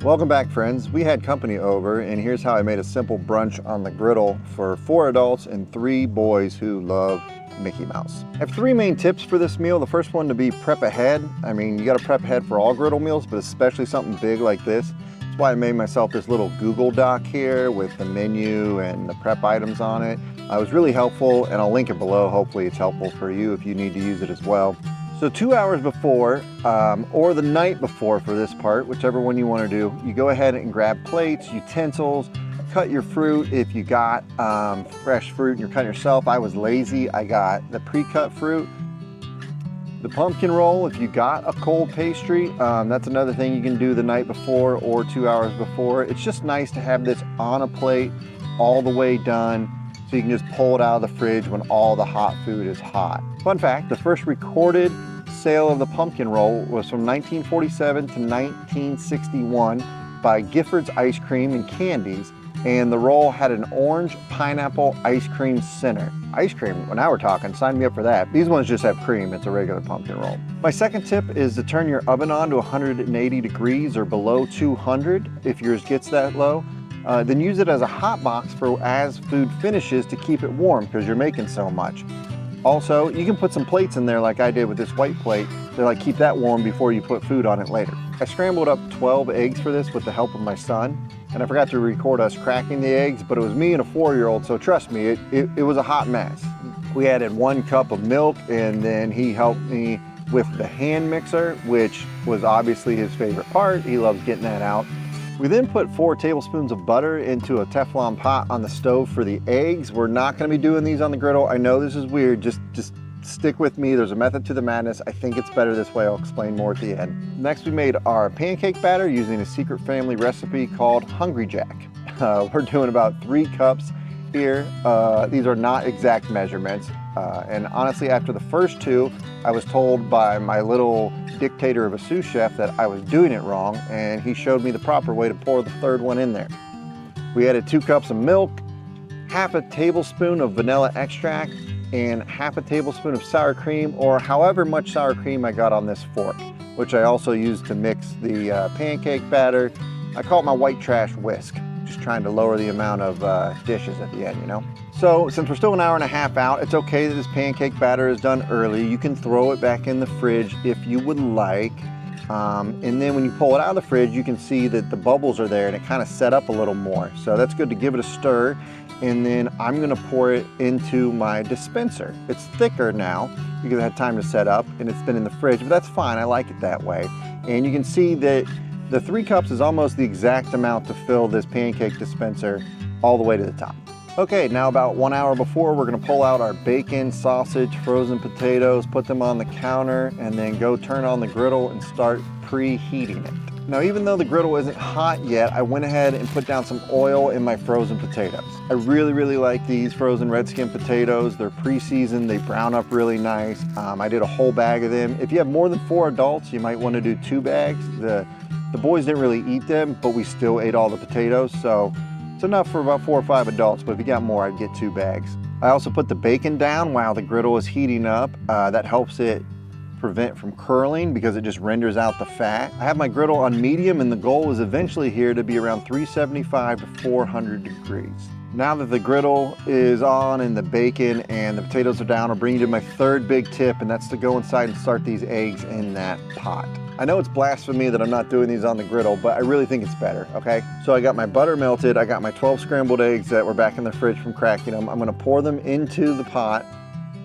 Welcome back, friends. We had company over, and here's how I made a simple brunch on the griddle for 4 adults and 3 boys who love Mickey Mouse. I have 3 main tips for this meal. The first one to be prep ahead. I mean, you gotta prep ahead for all griddle meals, but especially something big like this. That's why I made myself this little Google Doc here with the menu and the prep items on it. It was really helpful, and I'll link it below. Hopefully it's helpful for you if you need to use it as well. So 2 hours before, or the night before for this part, whichever one you want to do, you go ahead and grab plates, utensils, cut your fruit. If you got fresh fruit and you're cutting yourself, I was lazy. I got the pre-cut fruit. The pumpkin roll, if you got a cold pastry, that's another thing you can do the night before or 2 hours before. It's just nice to have this on a plate all the way done, so you can just pull it out of the fridge when all the hot food is hot. Fun fact, the first recorded sale of the pumpkin roll was from 1947 to 1961 by Gifford's Ice Cream and Candies, and the roll had an orange pineapple ice cream center. Ice cream, well, now we're talking, sign me up for that. These ones just have cream, it's a regular pumpkin roll. My second tip is to turn your oven on to 180 degrees or below 200 if yours gets that low. Then use it as a hot box for as food finishes to keep it warm because you're making so much. Also, you can put some plates in there like I did with this white plate to keep that warm before you put food on it later. I scrambled up 12 eggs for this with the help of my son, and I forgot to record us cracking the eggs, but it was me and a 4-year-old, so trust me, it was a hot mess. We added 1 cup of milk, and then he helped me with the hand mixer, which was obviously his favorite part. He loves getting that out. We then put 4 tablespoons of butter into a Teflon pot on the stove for the eggs. We're not going to be doing these on the griddle. I know this is weird, just stick with me. There's a method to the madness. I think it's better this way. I'll explain more at the end. Next, we made our pancake batter using a secret family recipe called Hungry Jack. We're doing about 3 cups here. These are not exact measurements. And honestly, after the first 2, I was told by my little dictator of a sous chef that I was doing it wrong, and he showed me the proper way to pour the 3rd one in there. We added 2 cups of milk, half a tablespoon of vanilla extract, and half a tablespoon of sour cream, or however much sour cream I got on this fork, which I also used to mix the pancake batter. I call it my white trash whisk, just trying to lower the amount of dishes at the end, you know? So since we're still an hour and a half out, it's okay that this pancake batter is done early. You can throw it back in the fridge if you would like. And then when you pull it out of the fridge, you can see that the bubbles are there and it kind of set up a little more. So that's good to give it a stir. And then I'm gonna pour it into my dispenser. It's thicker now because it had time to set up and it's been in the fridge, but that's fine. I like it that way. And you can see that the 3 cups is almost the exact amount to fill this pancake dispenser all the way to the top. Okay, now about 1 hour before, we're gonna pull out our bacon, sausage, frozen potatoes, put them on the counter, and then go turn on the griddle and start preheating it. Now, even though the griddle isn't hot yet, I went ahead and put down some oil in my frozen potatoes. I really like these frozen red skin potatoes. They're pre-seasoned, they brown up really nice. I did a whole bag of them. If you have more than 4 adults, you might wanna do 2 bags. The boys didn't really eat them, but we still ate all the potatoes, so it's enough for about 4 or 5 adults, but if you got more, I'd get 2 bags. I also put the bacon down while the griddle is heating up. That helps it prevent from curling because it just renders out the fat. I have my griddle on medium, and the goal is eventually here to be around 375 to 400 degrees. Now that the griddle is on and the bacon and the potatoes are down, I'll bring you to my 3rd big tip, and that's to go inside and start these eggs in that pot. I know it's blasphemy that I'm not doing these on the griddle, but I really think it's better, okay? So I got my butter melted, I got my 12 scrambled eggs that were back in the fridge from cracking them. I'm gonna pour them into the pot,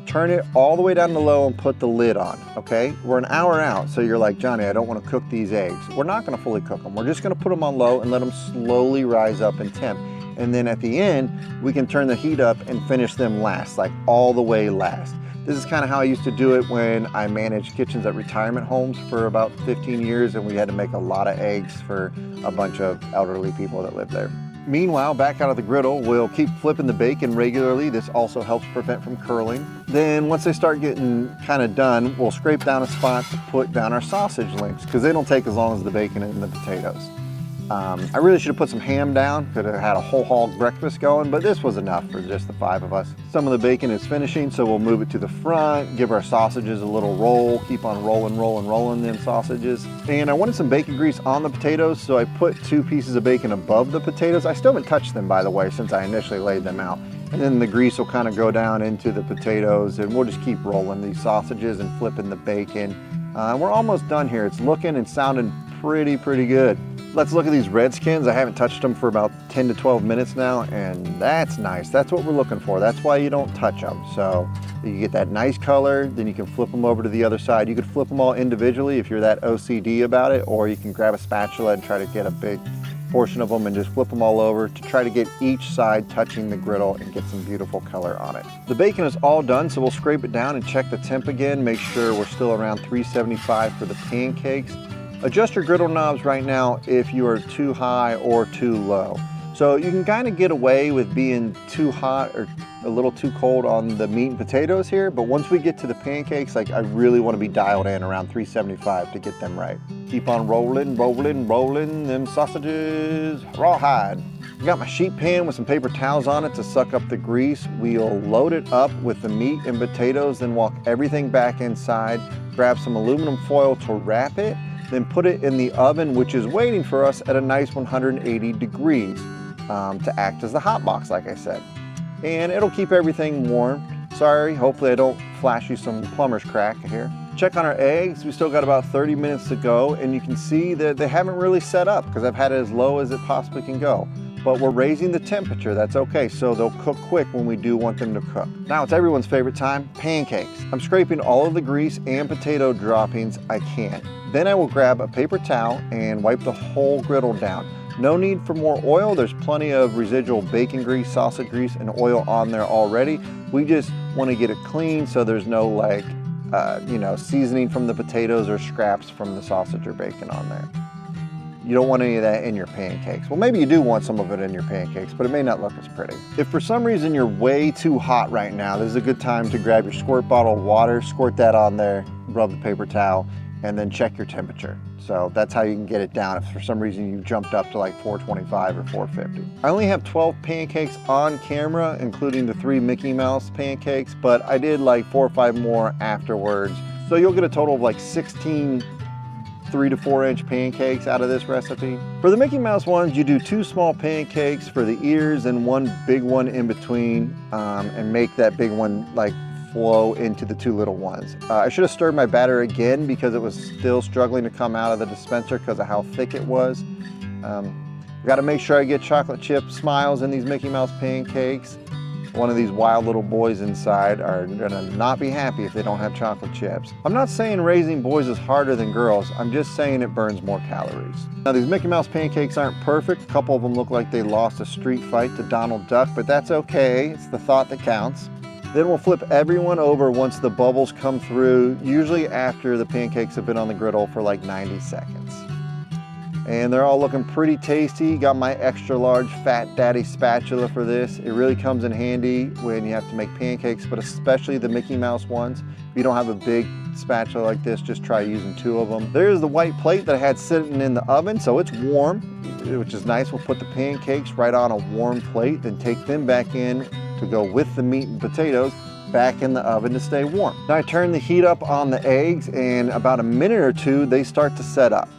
turn it all the way down to low and put the lid on, okay? We're an hour out, so you're like, Johnny, I don't wanna cook these eggs. We're not gonna fully cook them. We're just gonna put them on low and let them slowly rise up in temp. And then at the end, we can turn the heat up and finish them last, like all the way last. This is kind of how I used to do it when I managed kitchens at retirement homes for about 15 years, and we had to make a lot of eggs for a bunch of elderly people that lived there. Meanwhile, back out of the griddle, we'll keep flipping the bacon regularly. This also helps prevent from curling. Then once they start getting kind of done, we'll scrape down a spot to put down our sausage links because they don't take as long as the bacon and the potatoes. I really should have put some ham down, could have had a whole hog breakfast going, but this was enough for just the 5 of us. Some of the bacon is finishing, so we'll move it to the front, give our sausages a little roll, keep on rolling them sausages. And I wanted some bacon grease on the potatoes, so I put 2 pieces of bacon above the potatoes. I still haven't touched them, by the way, since I initially laid them out. And then the grease will kind of go down into the potatoes, and we'll just keep rolling these sausages and flipping the bacon. We're almost done here. It's looking and sounding pretty good. Let's look at these Redskins. I haven't touched them for about 10 to 12 minutes now, and that's nice. That's what we're looking for. That's why you don't touch them. So you get that nice color, then you can flip them over to the other side. You could flip them all individually if you're that OCD about it, or you can grab a spatula and try to get a big portion of them and just flip them all over to try to get each side touching the griddle and get some beautiful color on it. The bacon is all done, so we'll scrape it down and check the temp again, make sure we're still around 375 for the pancakes. Adjust your griddle knobs right now if you are too high or too low. So you can kind of get away with being too hot or a little too cold on the meat and potatoes here, but once we get to the pancakes, like I really want to be dialed in around 375 to get them right. Keep on rolling them sausages rawhide. I got my sheet pan with some paper towels on it to suck up the grease. We'll load it up with the meat and potatoes, then walk everything back inside, grab some aluminum foil to wrap it, then put it in the oven, which is waiting for us at a nice 180 degrees to act as the hot box, like I said. And it'll keep everything warm. Sorry, hopefully I don't flash you some plumber's crack here. Check on our eggs. We still got about 30 minutes to go, and you can see that they haven't really set up because I've had it as low as it possibly can go. But we're raising the temperature, that's okay, so they'll cook quick when we do want them to cook. Now it's everyone's favorite time, pancakes. I'm scraping all of the grease and potato droppings I can. Then I will grab a paper towel and wipe the whole griddle down. No need for more oil. There's plenty of residual bacon grease, sausage grease, and oil on there already. We just want to get it clean so there's no like, seasoning from the potatoes or scraps from the sausage or bacon on there. You don't want any of that in your pancakes. Well, maybe you do want some of it in your pancakes, but it may not look as pretty. If for some reason you're way too hot right now, this is a good time to grab your squirt bottle of water, squirt that on there, rub the paper towel, and then check your temperature. So that's how you can get it down if for some reason you jumped up to like 425 or 450. I only have 12 pancakes on camera, including the 3 Mickey Mouse pancakes, but I did like 4 or 5 more afterwards. So you'll get a total of like 16 3 to 4 inch pancakes out of this recipe. For the Mickey Mouse ones, you do 2 small pancakes for the ears and 1 big one in between, and make that big one like flow into the 2 little ones. I should have stirred my batter again because it was still struggling to come out of the dispenser because of how thick it was. Got to make sure I get chocolate chip smiles in these Mickey Mouse pancakes. One of these wild little boys inside are gonna not be happy if they don't have chocolate chips. I'm not saying raising boys is harder than girls, I'm just saying it burns more calories. Now these Mickey Mouse pancakes aren't perfect. A couple of them look like they lost a street fight to Donald Duck, but that's okay, it's the thought that counts. Then we'll flip everyone over once the bubbles come through, usually after the pancakes have been on the griddle for like 90 seconds. And they're all looking pretty tasty. Got my extra large Fat Daddy spatula for this. It really comes in handy when you have to make pancakes, but especially the Mickey Mouse ones. If you don't have a big spatula like this, just try using 2 of them. There's the white plate that I had sitting in the oven, so it's warm, which is nice. We'll put the pancakes right on a warm plate, then take them back in to go with the meat and potatoes back in the oven to stay warm. Now I turn the heat up on the eggs, and about a minute or 2, they start to set up.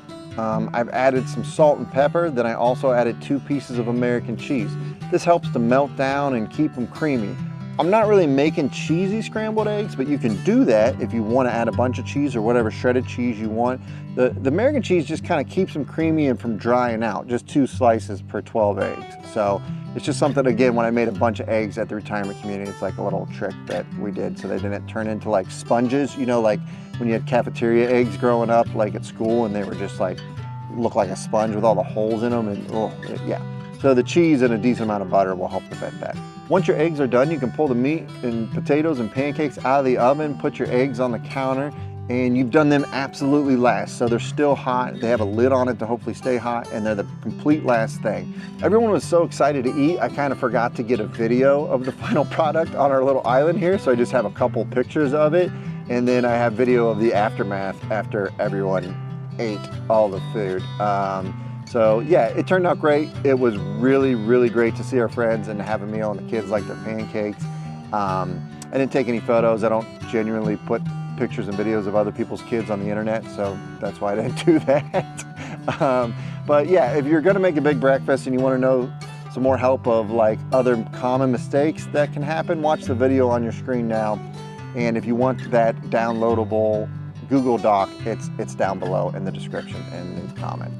I've added some salt and pepper, then I also added 2 pieces of American cheese. This helps to melt down and keep them creamy. I'm not really making cheesy scrambled eggs, but you can do that if you want to add a bunch of cheese or whatever shredded cheese you want. The American cheese just kind of keeps them creamy and from drying out, just 2 slices per 12 eggs. So it's just something, again, when I made a bunch of eggs at the retirement community, it's like a little trick that we did so they didn't turn into like sponges, you know, like when you had cafeteria eggs growing up, like at school, and they were just like, look like a sponge with all the holes in them, and yeah. So the cheese and a decent amount of butter will help prevent that. Once your eggs are done, you can pull the meat and potatoes and pancakes out of the oven, put your eggs on the counter, and you've done them absolutely last. So they're still hot. They have a lid on it to hopefully stay hot, and they're the complete last thing. Everyone was so excited to eat, I kind of forgot to get a video of the final product on our little island here, so I just have a couple pictures of it, and then I have video of the aftermath after everyone ate all the food. So yeah, it turned out great. It was really, really great to see our friends and have a meal, and the kids like their pancakes. I didn't take any photos. I don't genuinely put pictures and videos of other people's kids on the internet, so that's why I didn't do that. But yeah, if you're gonna make a big breakfast and you wanna know some more help of like other common mistakes that can happen, watch the video on your screen now. And if you want that downloadable Google Doc, it's down below in the description and the comment.